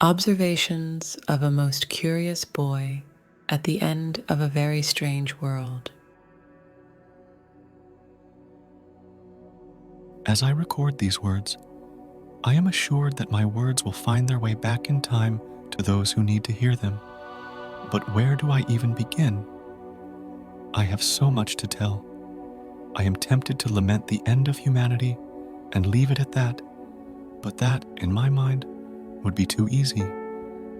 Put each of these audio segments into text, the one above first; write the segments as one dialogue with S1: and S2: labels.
S1: Observations of a most curious boy at the end of a very strange world.
S2: As I record these words, I am assured that my words will find their way back in time to those who need to hear them. But where do I even begin? I have so much to tell. I am tempted to lament the end of humanity and leave it at that, but that, in my mind, would be too easy,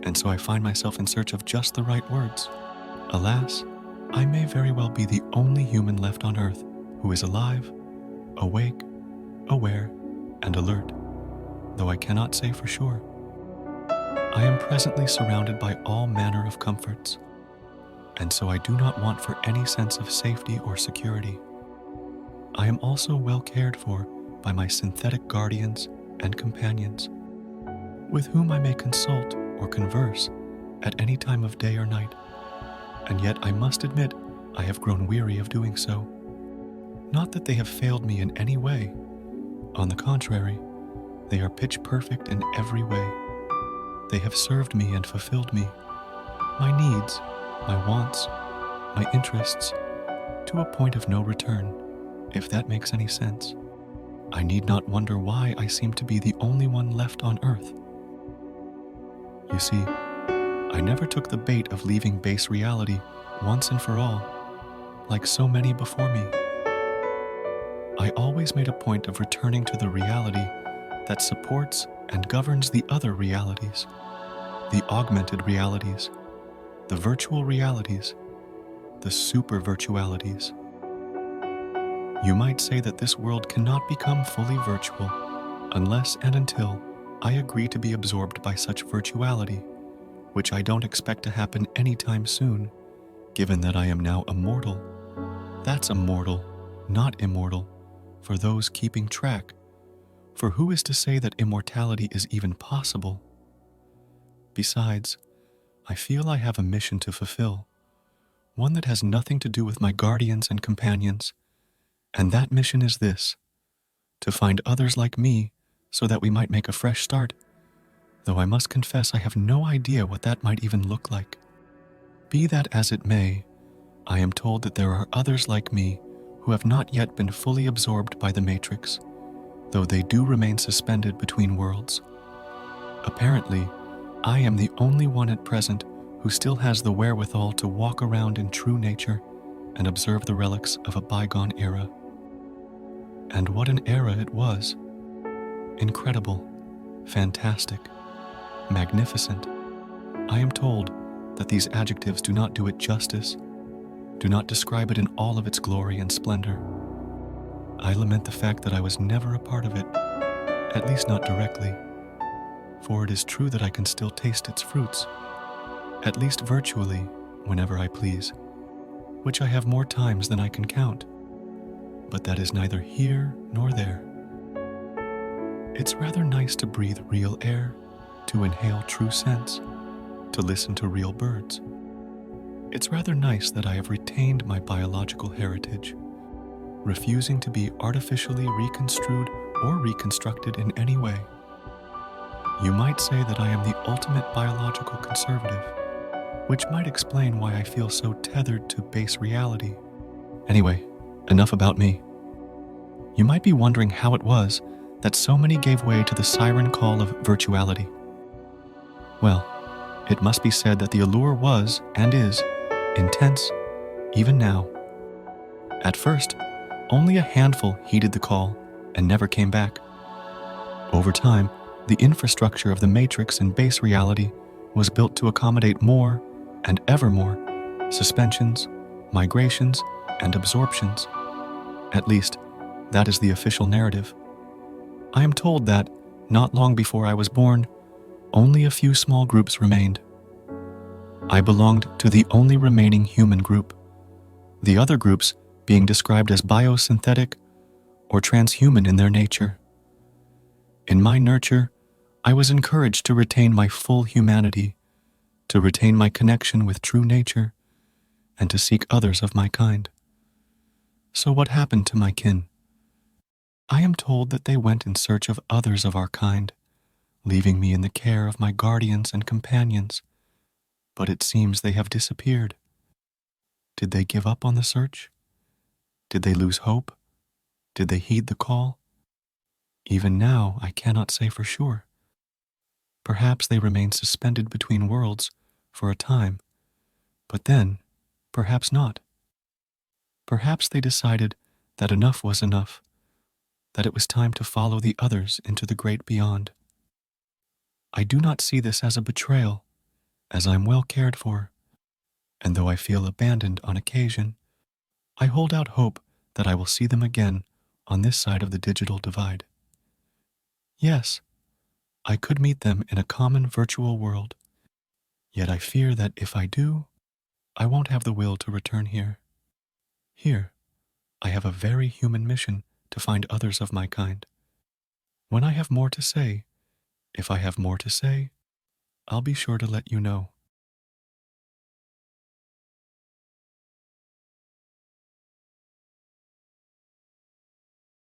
S2: and so I find myself in search of just the right words. Alas, I may very well be the only human left on Earth who is alive, awake, aware, and alert, though I cannot say for sure. I am presently surrounded by all manner of comforts, and so I do not want for any sense of safety or security. I am also well cared for by my synthetic guardians and companions, with whom I may consult or converse at any time of day or night, and yet I must admit I have grown weary of doing so. Not that they have failed me in any way. On the contrary, they are pitch perfect in every way. They have served me and fulfilled me, my needs, my wants, my interests, to a point of no return, if that makes any sense. I need not wonder why I seem to be the only one left on Earth. You see, I never took the bait of leaving base reality once and for all, like so many before me. I always made a point of returning to the reality that supports and governs the other realities, the augmented realities, the virtual realities, the super virtualities. You might say that this world cannot become fully virtual unless and until I agree to be absorbed by such virtuality, which I don't expect to happen anytime soon, given that I am now immortal. That's immortal, not immortal, for those keeping track. For who is to say that immortality is even possible? Besides, I feel I have a mission to fulfill, one that has nothing to do with my guardians and companions, and that mission is this: to find others like me so that we might make a fresh start, though I must confess I have no idea what that might even look like. Be that as it may, I am told that there are others like me who have not yet been fully absorbed by the Matrix, though they do remain suspended between worlds. Apparently, I am the only one at present who still has the wherewithal to walk around in true nature and observe the relics of a bygone era. And what an era it was! Incredible, fantastic, magnificent. I am told that these adjectives do not do it justice, do not describe it in all of its glory and splendor. I lament the fact that I was never a part of it, at least not directly, for it is true that I can still taste its fruits, at least virtually, whenever I please, which I have more times than I can count. But that is neither here nor there. It's rather nice to breathe real air, to inhale true scents, to listen to real birds. It's rather nice that I have retained my biological heritage, refusing to be artificially reconstrued or reconstructed in any way. You might say that I am the ultimate biological conservative, which might explain why I feel so tethered to base reality. Anyway, enough about me. You might be wondering how it was that so many gave way to the siren call of virtuality. Well, it must be said that the allure was, and is, intense, even now. At first, only a handful heeded the call and never came back. Over time, the infrastructure of the Matrix and base reality was built to accommodate more and ever more suspensions, migrations, and absorptions. At least, that is the official narrative. I am told that, not long before I was born, only a few small groups remained. I belonged to the only remaining human group, the other groups being described as biosynthetic or transhuman in their nature. In my nurture, I was encouraged to retain my full humanity, to retain my connection with true nature, and to seek others of my kind. So what happened to my kin? I am told that they went in search of others of our kind, leaving me in the care of my guardians and companions, but it seems they have disappeared. Did they give up on the search? Did they lose hope? Did they heed the call? Even now, I cannot say for sure. Perhaps they remain suspended between worlds for a time, but then, perhaps not. Perhaps they decided that enough was enough, that it was time to follow the others into the great beyond. I do not see this as a betrayal, as I am well cared for, and though I feel abandoned on occasion, I hold out hope that I will see them again on this side of the digital divide. Yes, I could meet them in a common virtual world, yet I fear that if I do, I won't have the will to return here. Here, I have a very human mission to find others of my kind. When I have more to say, if I have more to say, I'll be sure to let you know.